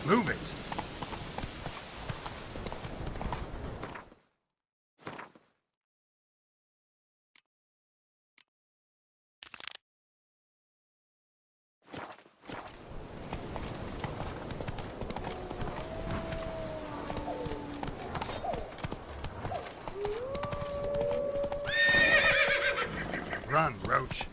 Move it. Run, Roach.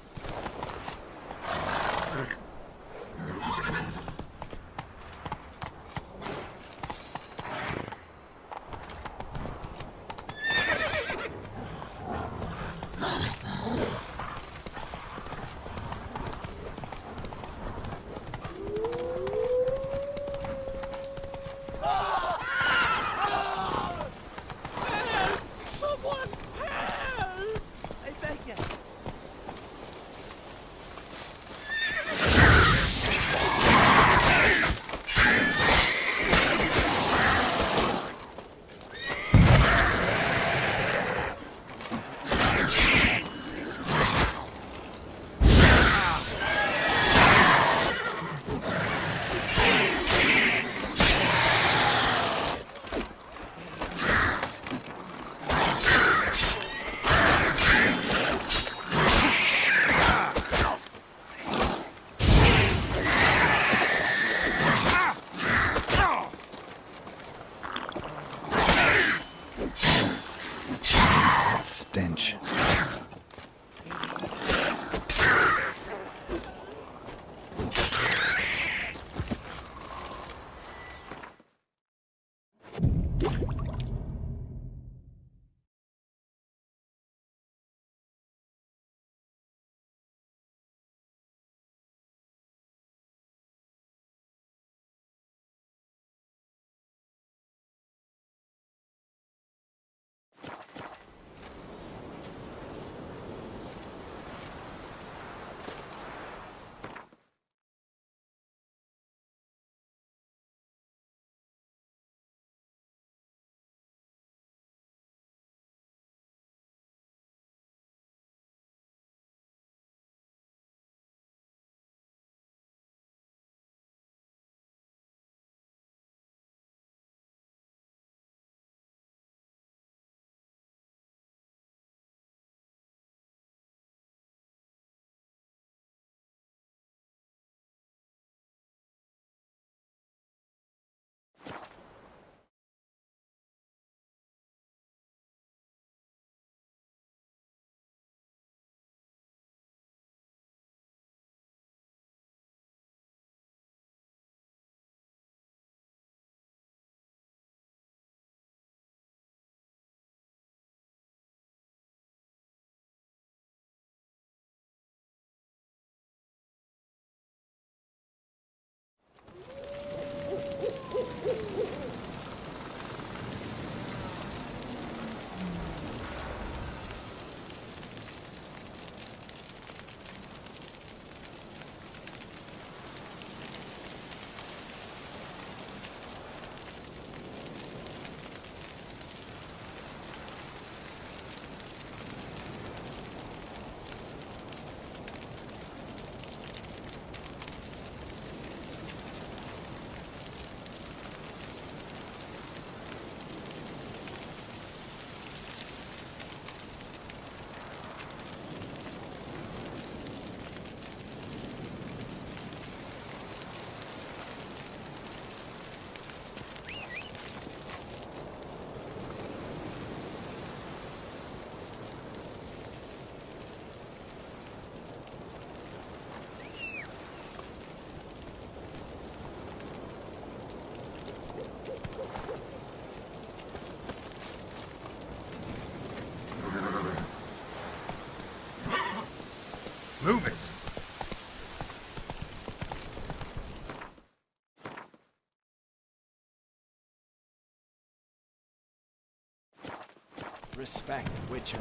Someone help! I beg you. Stench. Move it. Respect, Witcher.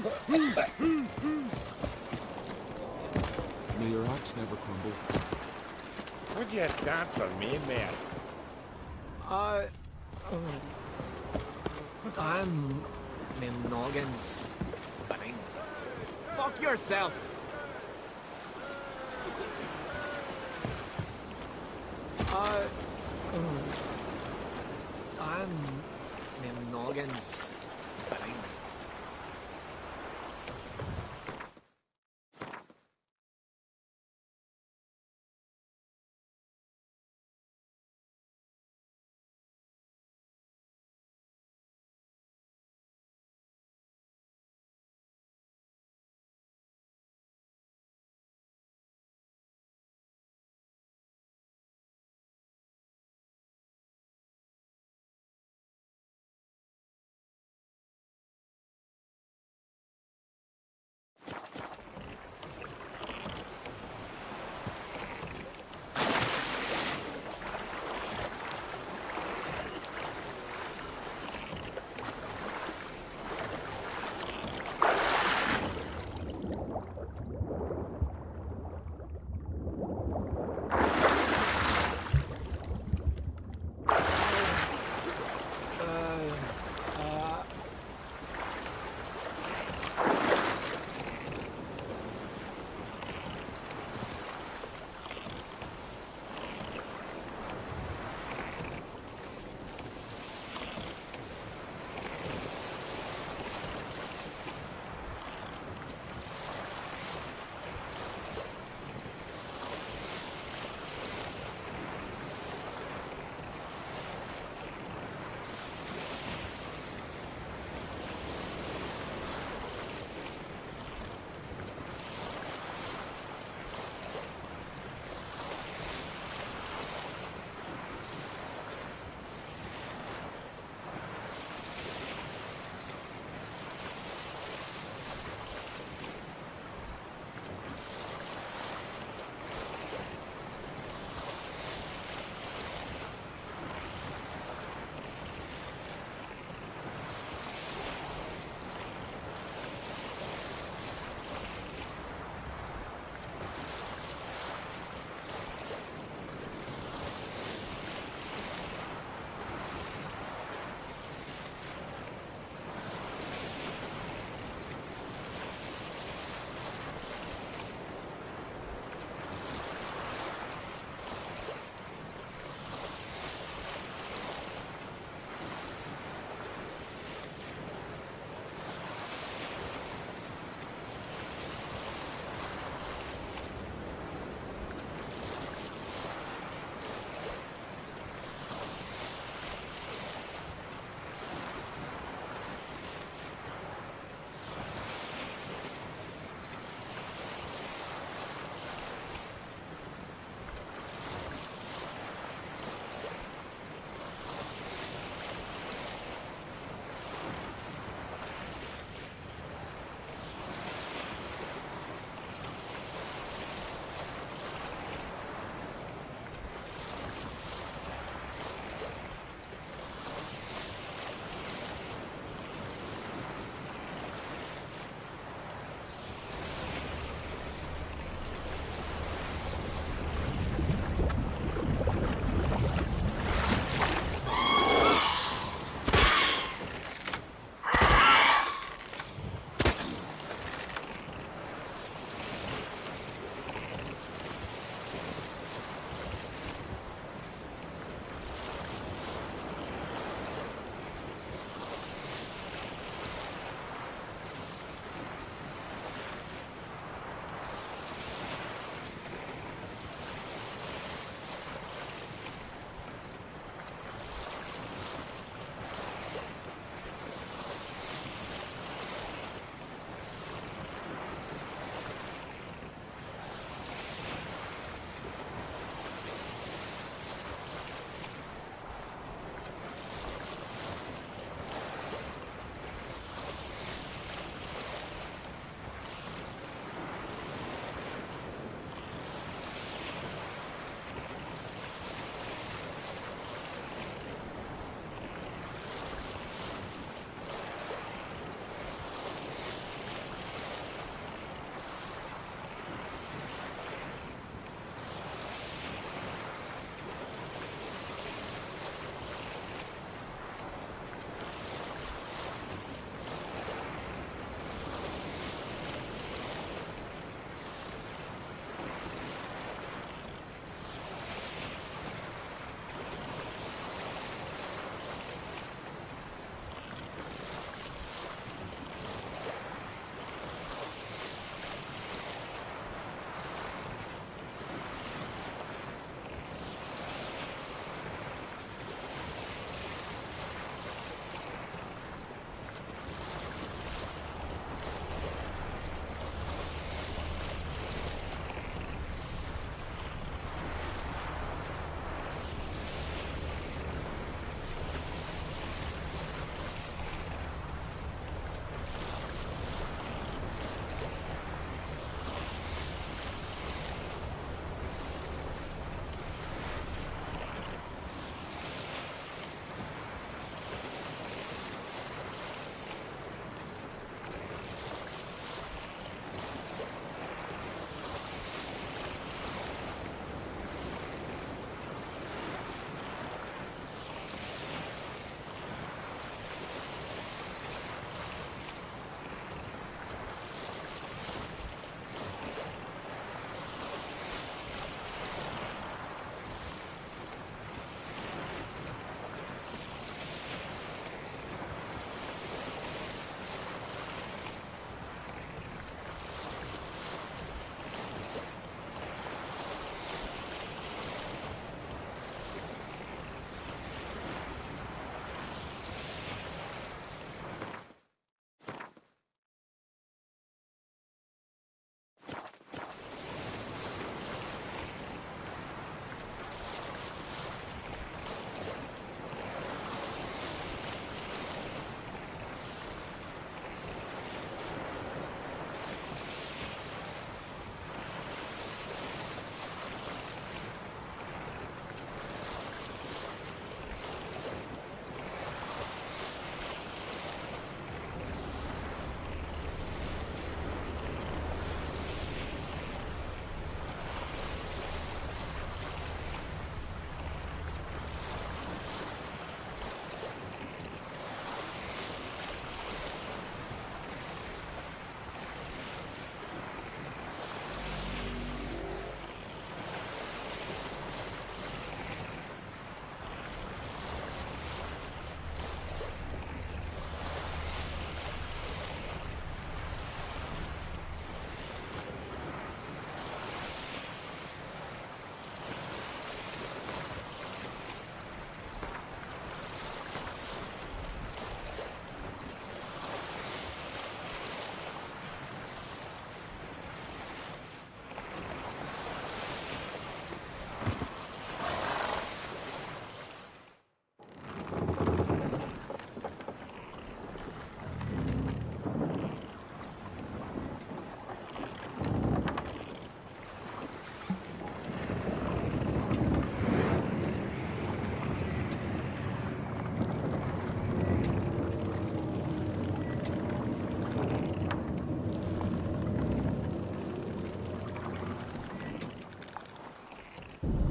May your axe never crumble. Would you dance for me, mate? I'm in Noggins. Bang. Fuck yourself! I'm in Noggins. Bang.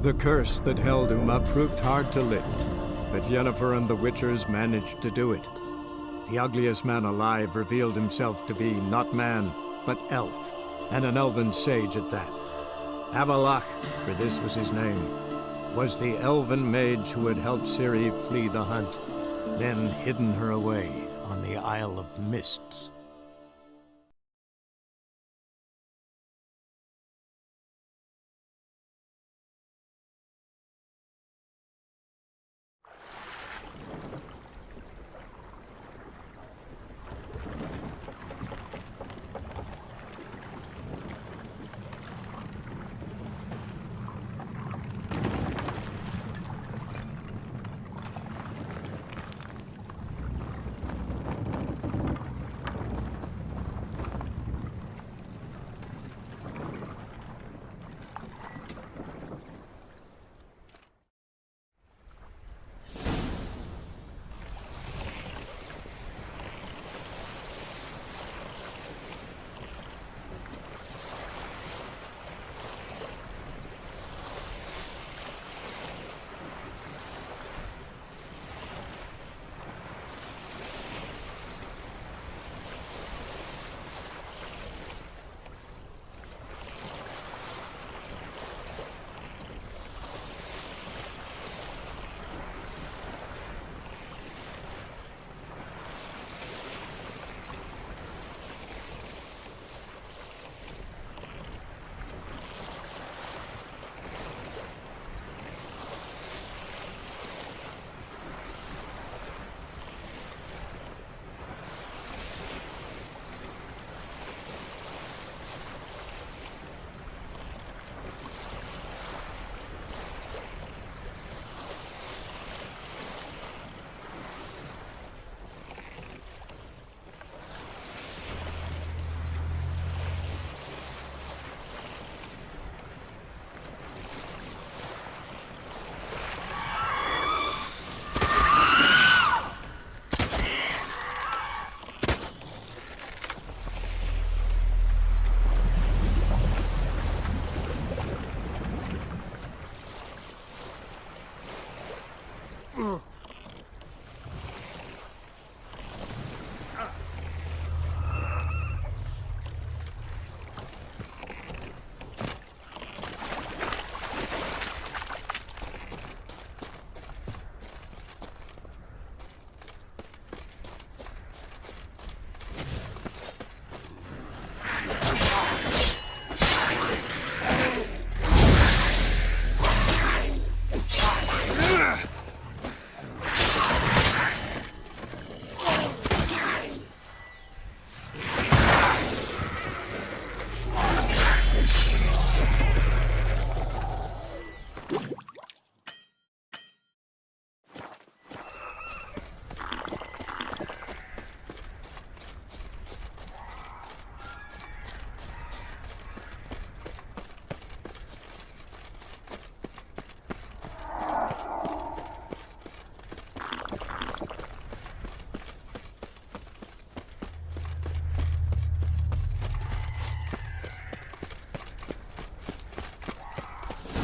The curse that held Uma proved hard to lift, but Yennefer and the Witchers managed to do it. The ugliest man alive revealed himself to be not man, but elf, and an elven sage at that. Avalach, for this was his name, was the elven mage who had helped Ciri flee the hunt, then hidden her away on the Isle of Mists.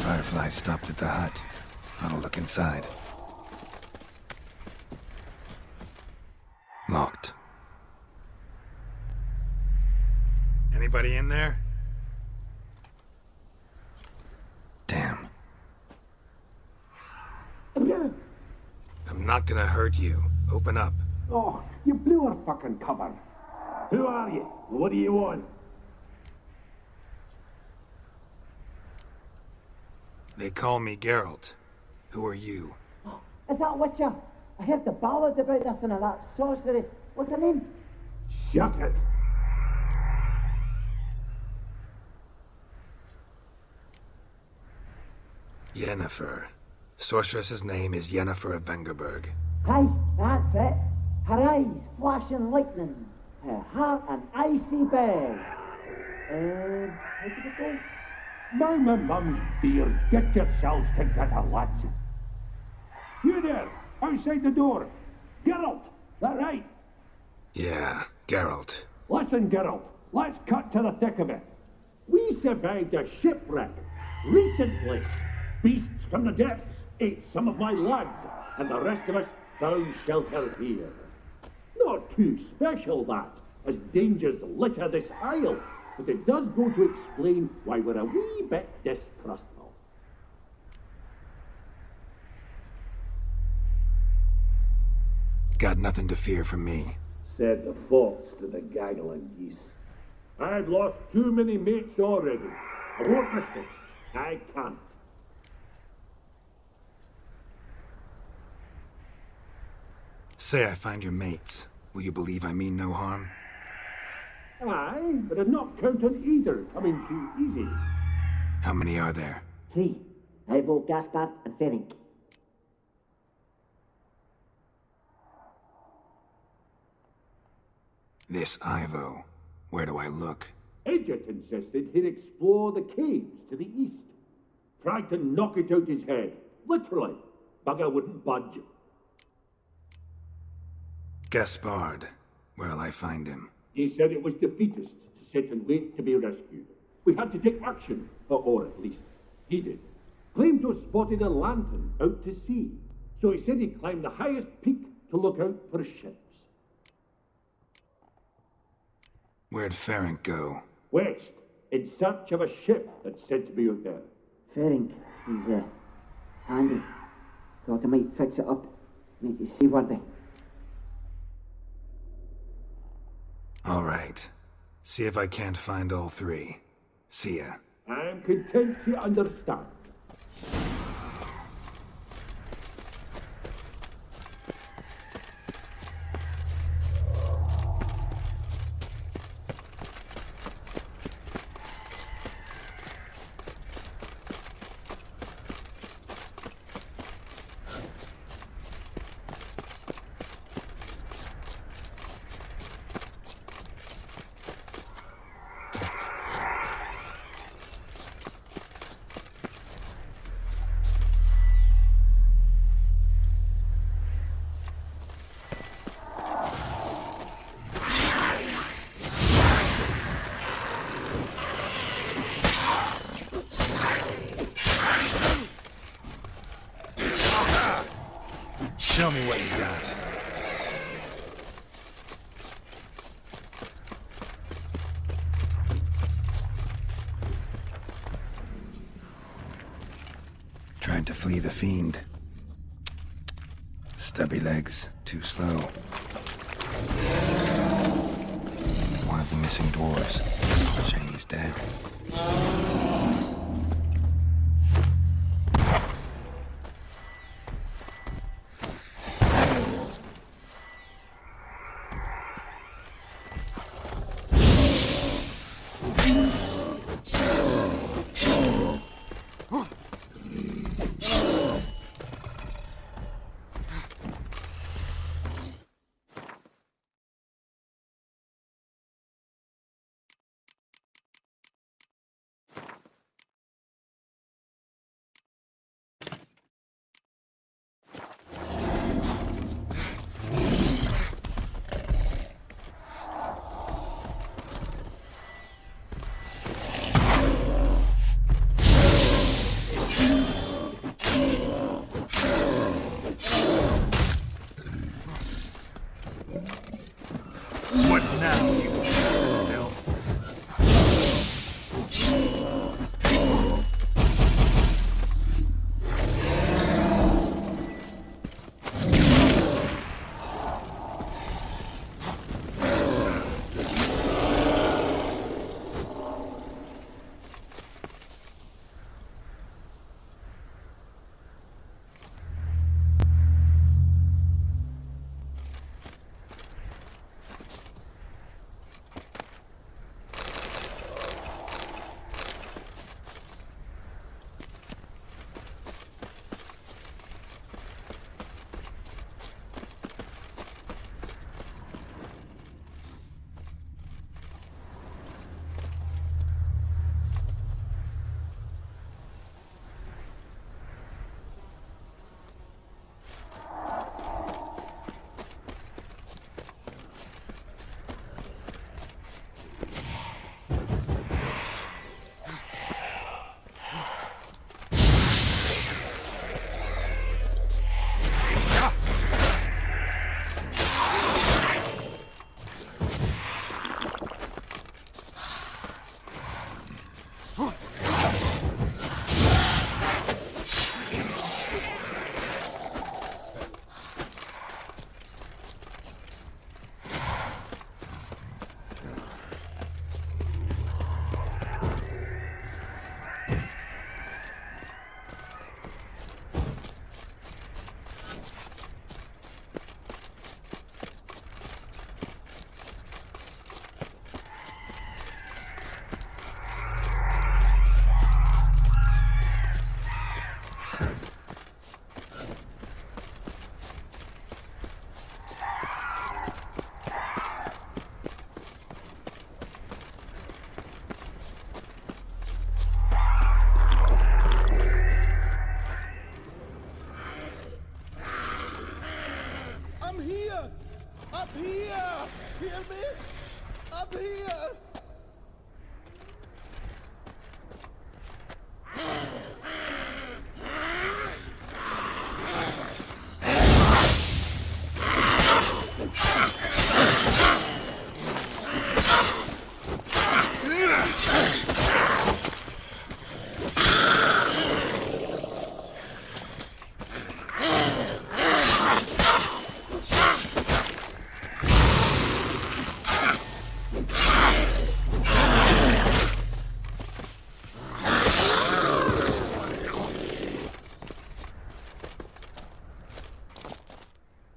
Firefly stopped at the hut. I'll look inside. Locked. Anybody in there? Damn. I'm not gonna hurt you. Open up. Oh, you blew our fucking cover. Who are you? What do you want? They call me Geralt. Who are you? Is that Witcher? I heard the ballad about this and that sorceress. What's her name? Shut it! Yennefer. Sorceress's name is Yennefer of Vengerberg. Aye, that's it. Her eyes flashing lightning. Her heart an icy bag. How did it go? Now my mum's beard. Get yourselves together, lads. You there, outside the door. Geralt, that right? Yeah, Geralt. Listen, Geralt, let's cut to the thick of it. We survived a shipwreck recently. Beasts from the depths ate some of my lads, and the rest of us found shelter here. Not too special, that, as dangers litter this isle, but it does go to explain why we're a wee bit distrustful. Got nothing to fear from me. Said the fox to the gaggle of geese. I've lost too many mates already. I won't risk it. I can't. Say I find your mates. Will you believe I mean no harm? Aye, but I'd not count on either coming too easy. How many are there? 3. Ivo, Gaspard, and Ferenc. This Ivo. Where do I look? Edget insisted he'd explore the caves to the east. Tried to knock it out his head. Literally. Bugger wouldn't budge. Gaspard. Where'll I find him? He said it was defeatist to sit and wait to be rescued. We had to take action, or at least he did. Claimed to have spotted a lantern out to sea, so he said he'd climb the highest peak to look out for ships. Where'd Ferenc go? West, in search of a ship that's said to be out there. Ferenc, he's handy. Thought I might fix it up, make it seaworthy. All right. See if I can't find all 3. See ya. I'm content to understand. Show me what you got. Tried to flee the fiend. Stubby legs, too slow. One of the missing dwarves. Shame he's dead.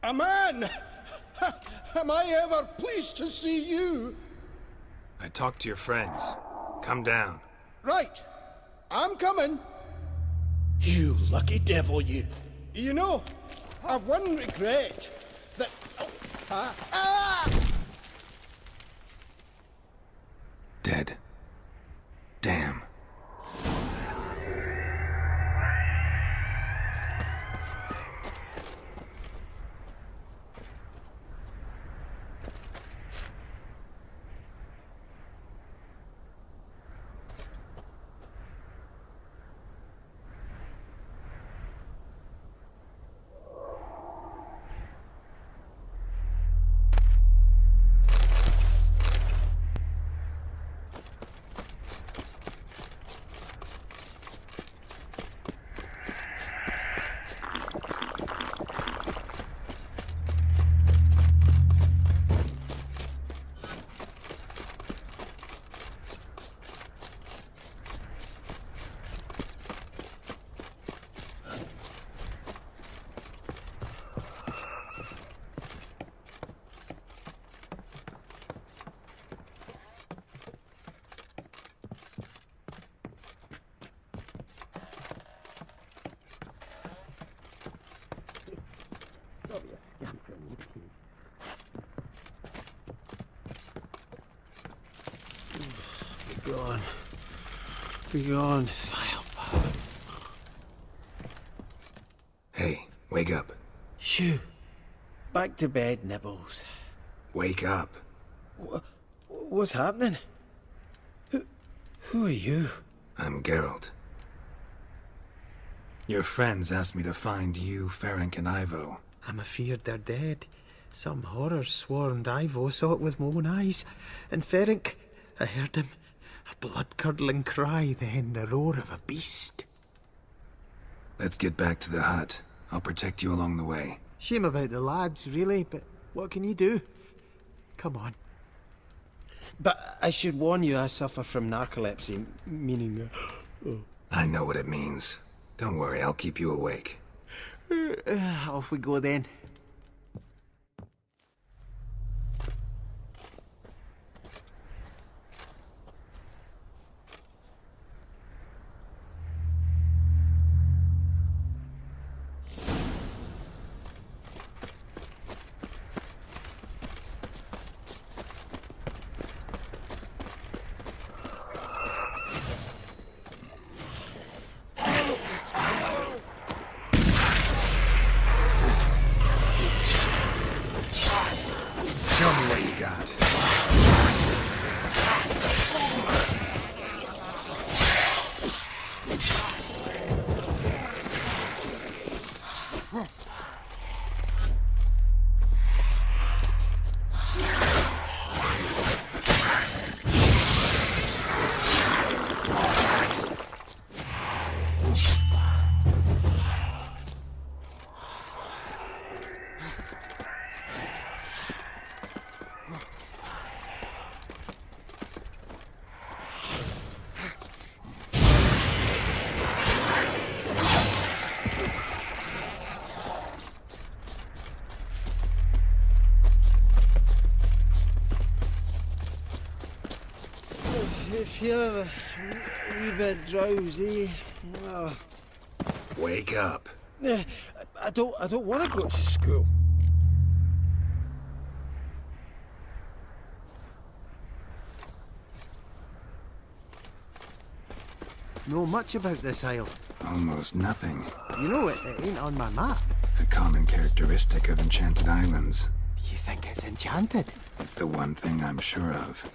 A man! Am I ever pleased to see you? I talked to your friends. Come down. Right. I'm coming. You lucky devil, you. You know, I've one regret. That... Dead. Damn. Be gone, vile power. Hey, wake up. Shoo. Back to bed, Nibbles. Wake up. What's happening? Who are you? I'm Geralt. Your friends asked me to find you, Ferenc, and Ivo. I'm afeard they're dead. Some horror swarmed Ivo, saw it with my own eyes. And Ferenc, I heard him. A blood-curdling cry, then the roar of a beast. Let's get back to the hut. I'll protect you along the way. Shame about the lads, really, but what can you do? Come on. But I should warn you, I suffer from narcolepsy, meaning... I know what it means. Don't worry, I'll keep you awake. Off we go then. Show me what you got. If you're a wee bit drowsy, well... Wake up. I don't want to go to school. Know much about this isle? Almost nothing. You know it ain't on my map. A common characteristic of enchanted islands. You think it's enchanted? It's the one thing I'm sure of.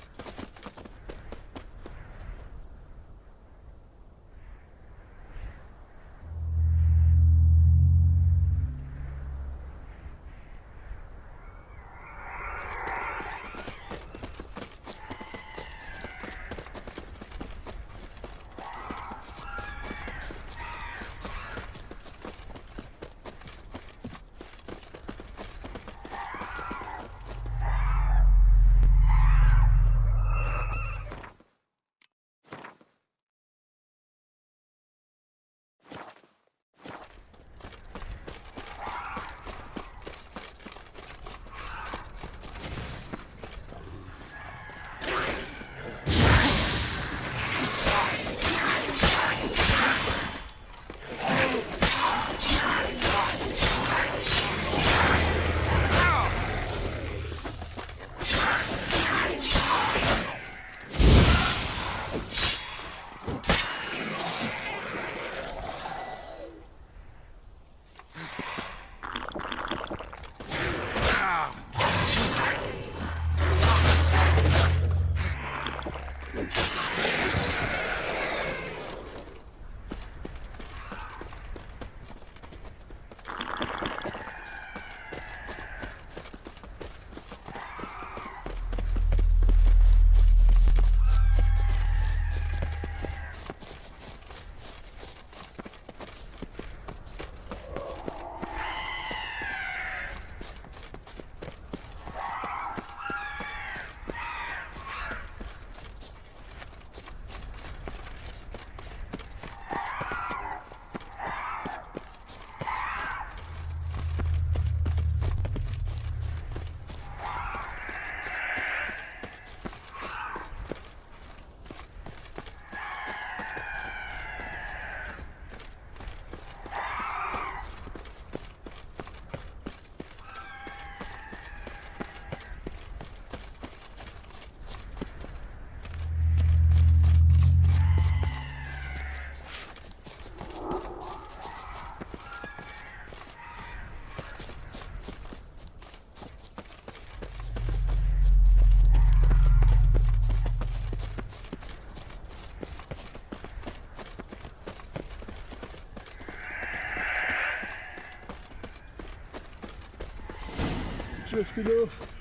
drifting off.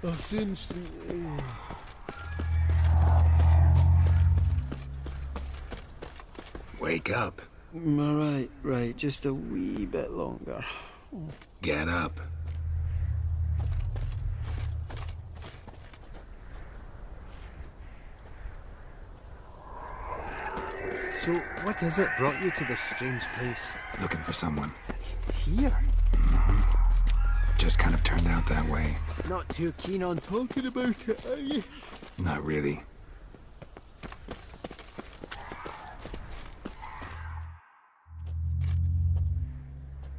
I'll soon sleep. Wake up. Right, just a wee bit longer. Get up. So, what is it brought you to this strange place? Looking for someone. Here? Just kind of turned out that way. Not too keen on talking about it, are you? Not really.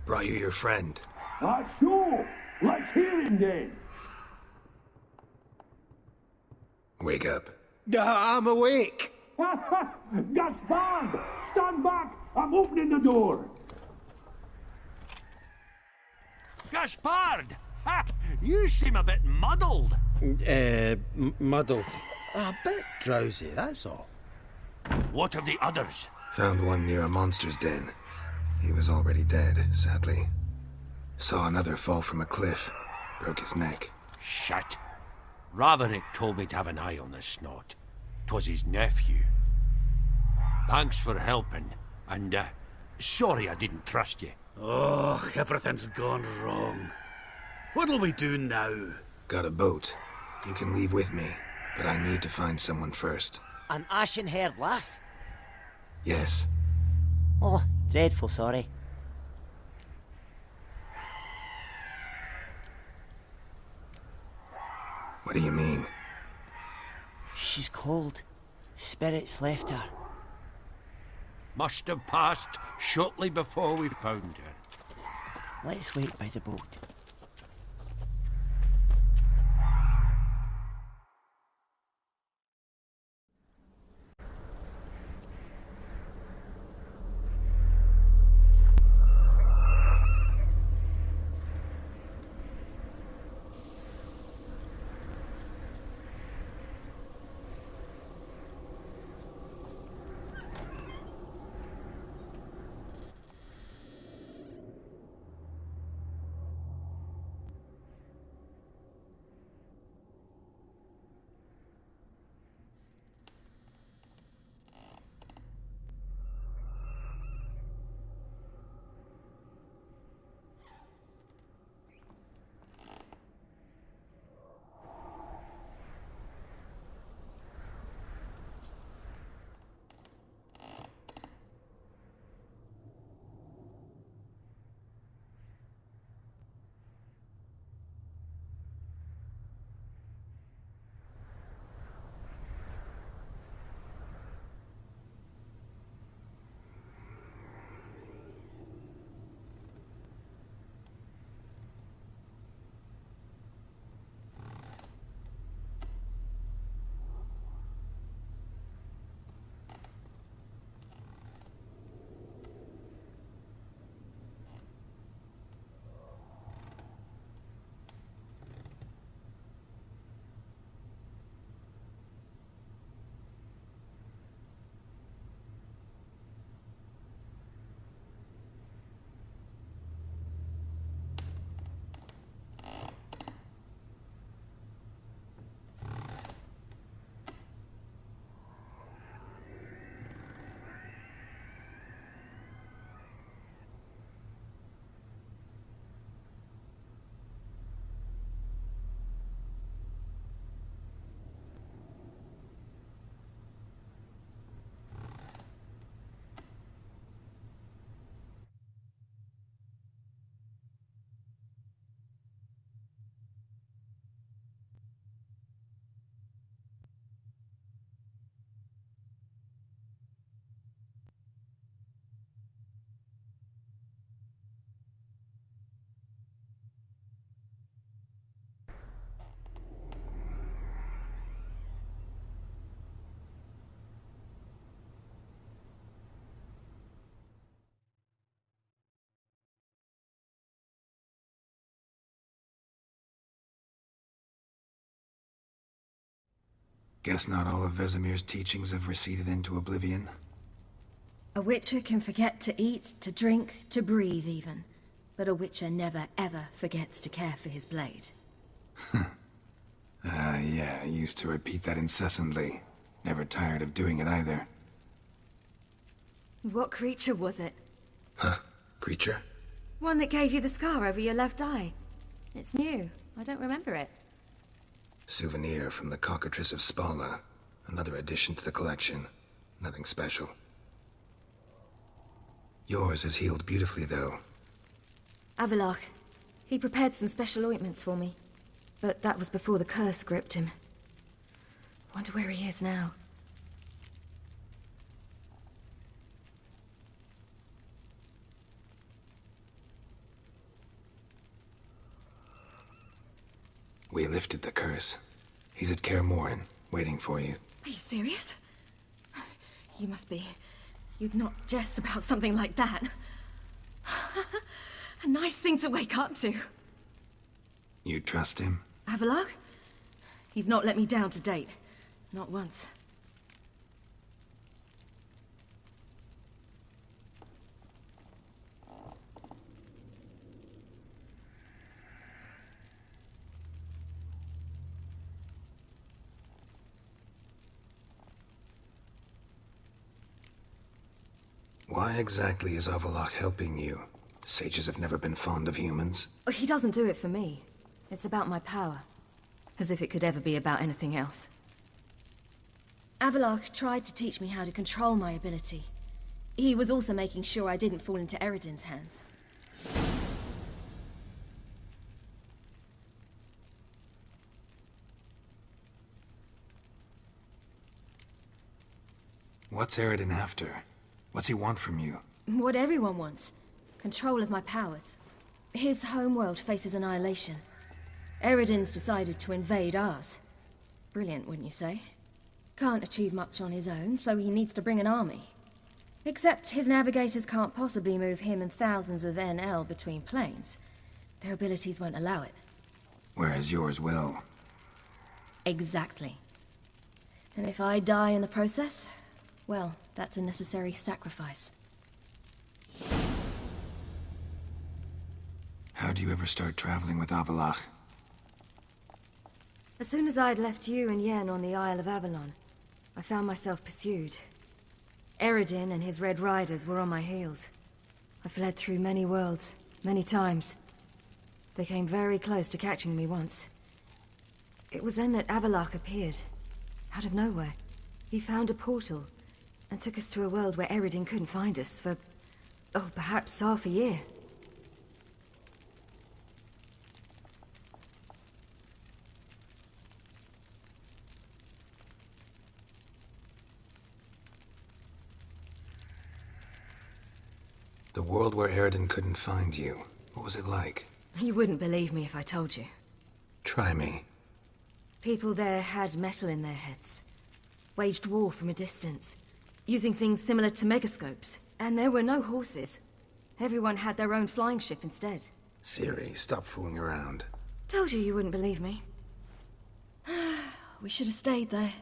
Brought you your friend. So, let's hear him then. Wake up. I'm awake. Gaspard! Stand back! I'm opening the door! Gaspard! Ha! You seem a bit muddled. Muddled. A bit drowsy, that's all. What of the others? Found one near a monster's den. He was already dead, sadly. Saw another fall from a cliff. Broke his neck. Shit. Rabenik told me to have an eye on the snot. 'Twas his nephew. Thanks for helping, and, sorry I didn't trust you. Oh, everything's gone wrong. What'll we do now? Got a boat. You can leave with me, but I need to find someone first. An ashen-haired lass? Yes. Oh, dreadful sorry. What do you mean? She's cold. Spirits left her. Must have passed shortly before we found her. Let's wait by the boat. Guess not all of Vesemir's teachings have receded into oblivion. A witcher can forget to eat, to drink, to breathe even. But a witcher never ever forgets to care for his blade. Yeah, I used to repeat that incessantly. Never tired of doing it either. What creature was it? Huh? Creature? One that gave you the scar over your left eye. It's new. I don't remember it. Souvenir from the Cockatrice of Spala. Another addition to the collection. Nothing special. Yours is healed beautifully, though. Avallac'h. He prepared some special ointments for me. But that was before the curse gripped him. Wonder where he is now. We lifted the curse. He's at Kaer Morhen, waiting for you. Are you serious? You must be. You'd not jest about something like that. A nice thing to wake up to. You trust him? Avallac'h? He's not let me down to date. Not once. Why exactly is Avallac'h helping you? Sages have never been fond of humans. He doesn't do it for me. It's about my power. As if it could ever be about anything else. Avallac'h tried to teach me how to control my ability. He was also making sure I didn't fall into Eredin's hands. What's Eredin after? What's he want from you? What everyone wants. Control of my powers. His homeworld faces annihilation. Eredin's decided to invade ours. Brilliant, wouldn't you say? Can't achieve much on his own, so he needs to bring an army. Except his navigators can't possibly move him and thousands of NL between planes. Their abilities won't allow it. Whereas yours will. Exactly. And if I die in the process, well, that's a necessary sacrifice. How do you ever start traveling with Avallac'h? As soon as I'd left you and Yen on the Isle of Avalon, I found myself pursued. Eredin and his Red Riders were on my heels. I fled through many worlds, many times. They came very close to catching me once. It was then that Avallac'h appeared, out of nowhere. He found a portal, and took us to a world where Eredin couldn't find us for, oh, perhaps half a year. The world where Eredin couldn't find you. What was it like? You wouldn't believe me if I told you. Try me. People there had metal in their heads. Waged war from a distance. Using things similar to megascopes. And there were no horses. Everyone had their own flying ship instead. Ciri, stop fooling around. Told you wouldn't believe me. We should have stayed there.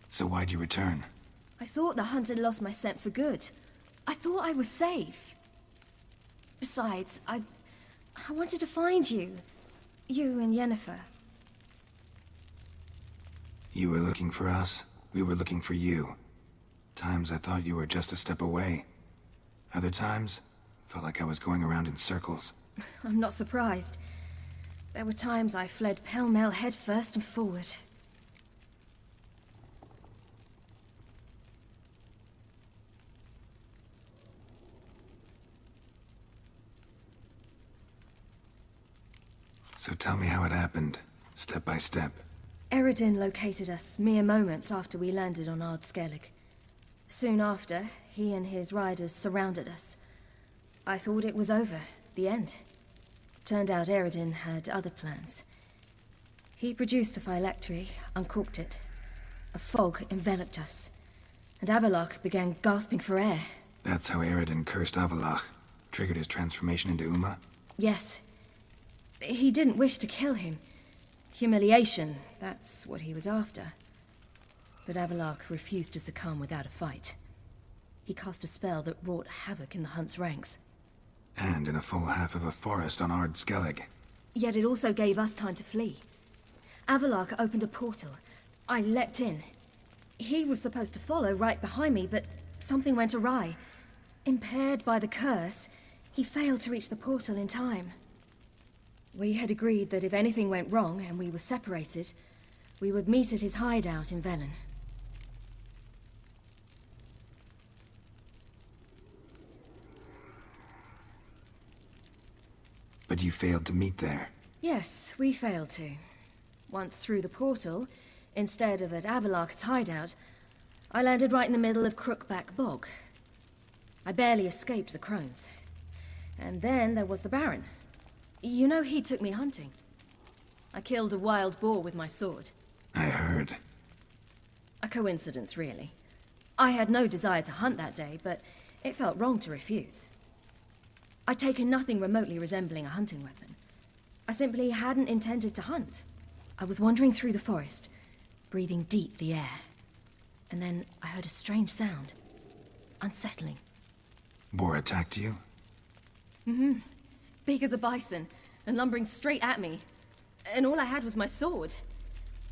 So why'd you return? I thought the hunt had lost my scent for good. I thought I was safe. Besides, I wanted to find you. You and Yennefer. You were looking for us. We were looking for you. Times I thought you were just a step away. Other times, felt like I was going around in circles. I'm not surprised. There were times I fled pell-mell head first and forward. So tell me how it happened, step by step. Eredin located us mere moments after we landed on Ard Skellig. Soon after, he and his riders surrounded us. I thought it was over, the end. Turned out Eredin had other plans. He produced the phylactery, uncorked it. A fog enveloped us, and Avallac'h began gasping for air. That's how Eredin cursed Avallac'h, triggered his transformation into Uma? Yes. He didn't wish to kill him. Humiliation, that's what he was after. But Avallac'h refused to succumb without a fight. He cast a spell that wrought havoc in the Hunt's ranks. And in a full half of a forest on Ard Skellig. Yet it also gave us time to flee. Avallac'h opened a portal. I leapt in. He was supposed to follow right behind me, but something went awry. Impaired by the curse, he failed to reach the portal in time. We had agreed that if anything went wrong and we were separated, we would meet at his hideout in Velen. But you failed to meet there. Yes, we failed to. Once through the portal, instead of at Avallac'h's hideout, I landed right in the middle of Crookback Bog. I barely escaped the crones. And then there was the Baron. You know he took me hunting. I killed a wild boar with my sword. I heard. A coincidence, really. I had no desire to hunt that day, but it felt wrong to refuse. I'd taken nothing remotely resembling a hunting weapon. I simply hadn't intended to hunt. I was wandering through the forest, breathing deep the air. And then I heard a strange sound. Unsettling. Boar attacked you? Mm-hmm. Big as a bison, and lumbering straight at me. And all I had was my sword.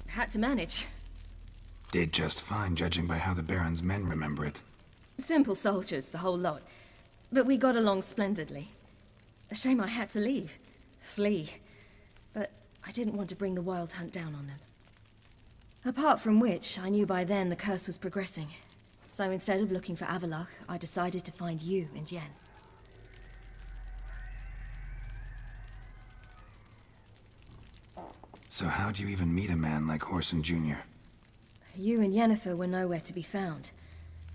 Had to manage. Did just fine, judging by how the Baron's men remember it. Simple soldiers, the whole lot. But we got along splendidly. A shame I had to leave. Flee. But I didn't want to bring the Wild Hunt down on them. Apart from which, I knew by then the curse was progressing. So instead of looking for Avallac'h, I decided to find you and Yen. So how'd you even meet a man like Whoreson Jr.? You and Yennefer were nowhere to be found,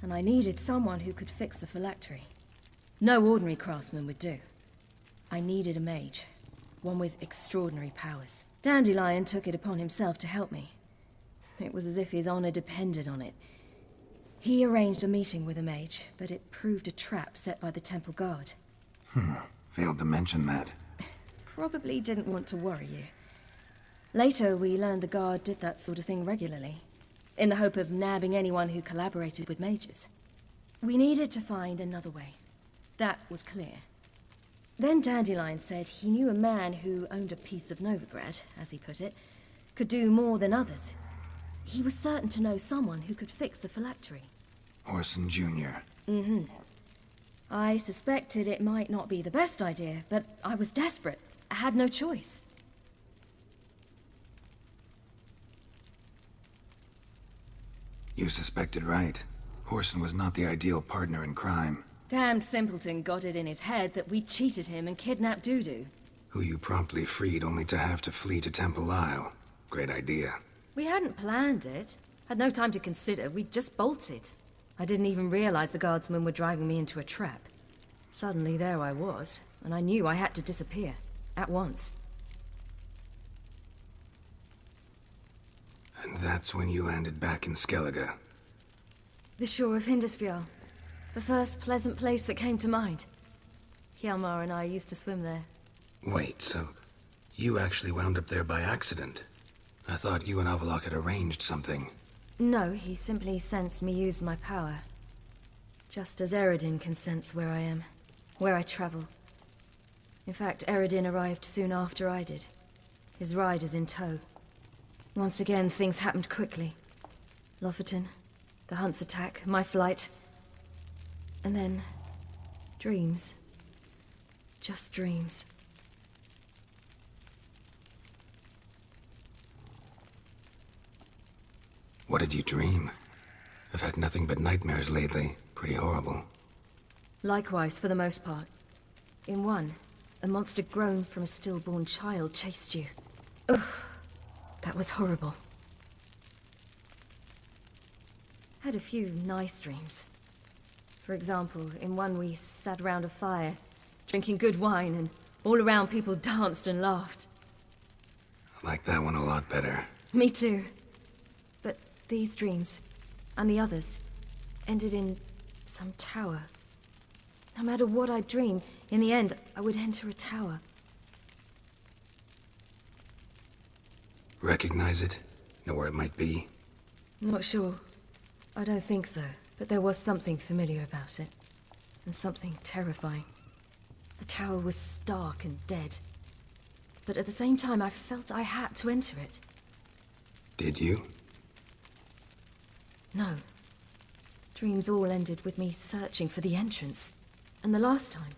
and I needed someone who could fix the phylactery. No ordinary craftsman would do. I needed a mage, one with extraordinary powers. Dandelion took it upon himself to help me. It was as if his honor depended on it. He arranged a meeting with a mage, but it proved a trap set by the temple guard. Failed to mention that. Probably didn't want to worry you. Later, we learned the guard did that sort of thing regularly, in the hope of nabbing anyone who collaborated with mages. We needed to find another way. That was clear. Then Dandelion said he knew a man who owned a piece of Novigrad, as he put it, could do more than others. He was certain to know someone who could fix the phylactery. Whoreson Jr. Mm-hmm. I suspected it might not be the best idea, but I was desperate. I had no choice. You suspected right. Whoreson was not the ideal partner in crime. Damned simpleton got it in his head that we'd cheated him and kidnapped Dudu. Who you promptly freed only to have to flee to Temple Isle. Great idea. We hadn't planned it. Had no time to consider. We just bolted. I didn't even realize the guardsmen were driving me into a trap. Suddenly there I was, and I knew I had to disappear. At once. And that's when you landed back in Skellige. The shore of Hindisfjall. The first pleasant place that came to mind. Hjalmar and I used to swim there. Wait, so you actually wound up there by accident? I thought you and Avallac'h had arranged something. No, he simply sensed me use my power. Just as Eredin can sense where I am, where I travel. In fact, Eredin arrived soon after I did. His riders in tow. Once again, things happened quickly. Lofoten, the Hunt's attack, my flight. And then, dreams. Just dreams. What did you dream? I've had nothing but nightmares lately. Pretty horrible. Likewise, for the most part. In one, a monster grown from a stillborn child chased you. Ugh, that was horrible. Had a few nice dreams. For example, in one we sat around a fire, drinking good wine, and all around people danced and laughed. I like that one a lot better. Me too. But these dreams, and the others, ended in some tower. No matter what I dream, in the end, I would enter a tower. Recognize it? Know where it might be? Not sure. I don't think so, but there was something familiar about it. And something terrifying. The tower was stark and dead. But at the same time, I felt I had to enter it. Did you? No. Dreams all ended with me searching for the entrance. And the last time,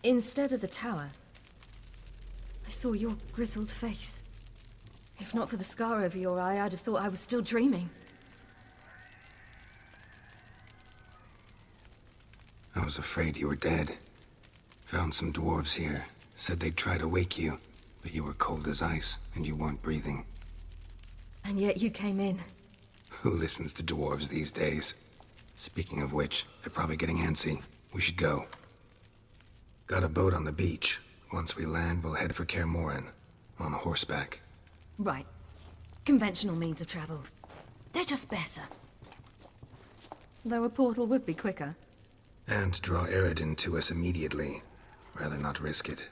instead of the tower, I saw your grizzled face. If not for the scar over your eye, I'd have thought I was still dreaming. I was afraid you were dead. Found some dwarves here. Said they'd try to wake you, but you were cold as ice, and you weren't breathing. And yet you came in. Who listens to dwarves these days? Speaking of which, they're probably getting antsy. We should go. Got a boat on the beach. Once we land, we'll head for Kaer Morhen. On horseback. Right. Conventional means of travel. They're just better. Though a portal would be quicker. And draw Eredin to us immediately. Rather not risk it.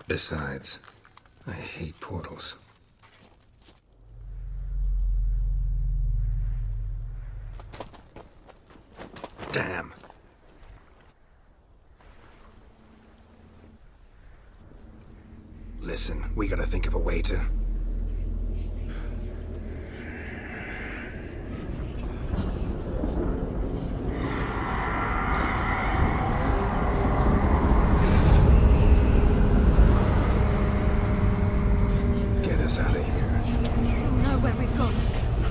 Besides, I hate portals. Damn. Listen, we gotta think of a way to... Get us out of here. They'll know where we've gone.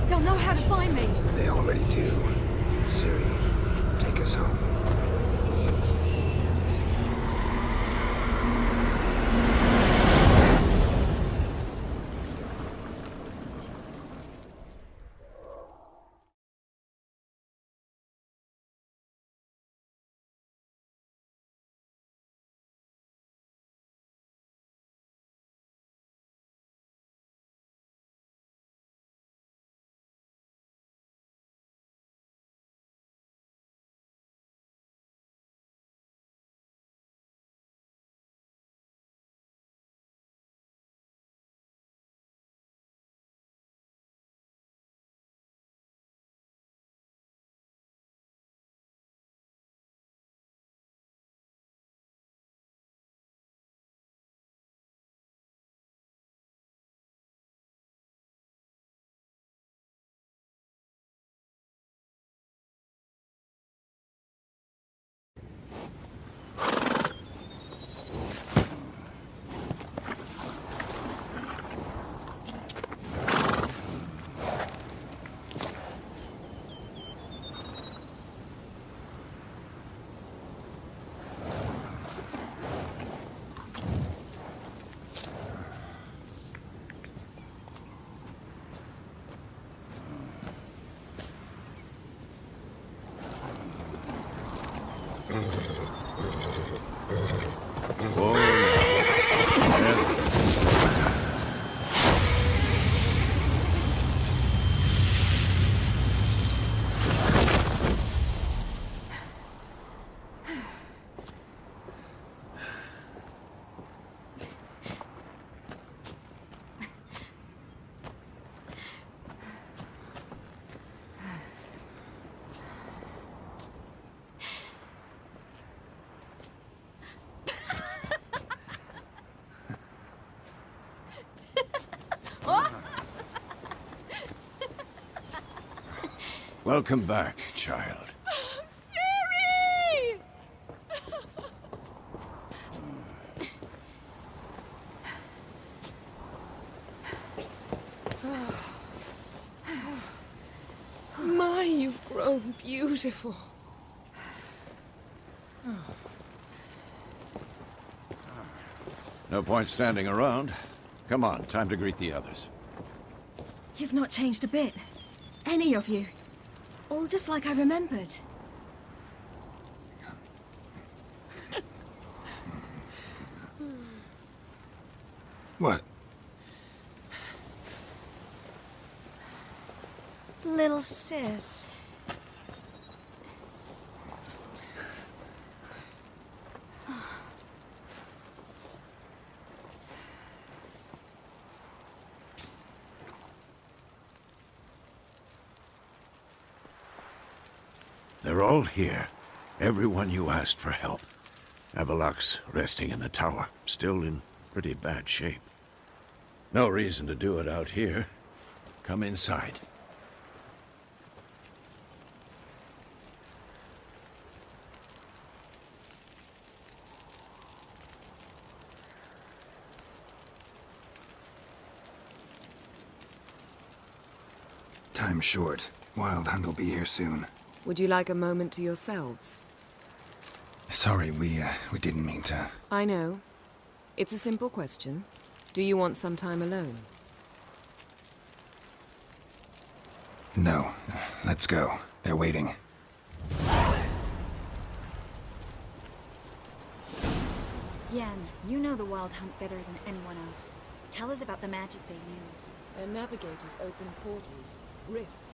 They'll know how to find me. They already do. Ciri, take us home. Welcome back, child. Ciri! My, you've grown beautiful. No point standing around. Come on, time to greet the others. You've not changed a bit. Any of you. All just like I remembered. What? Little sis. They're all here. Everyone you asked for help. Avalok's resting in the tower, still in pretty bad shape. No reason to do it out here. Come inside. Time's short. Wild Hunt will be here soon. Would you like a moment to yourselves? Sorry, we didn't mean to. I know. It's a simple question. Do you want some time alone? No. Let's go. They're waiting. Yen, you know the Wild Hunt better than anyone else. Tell us about the magic they use. Their navigators open portals, rifts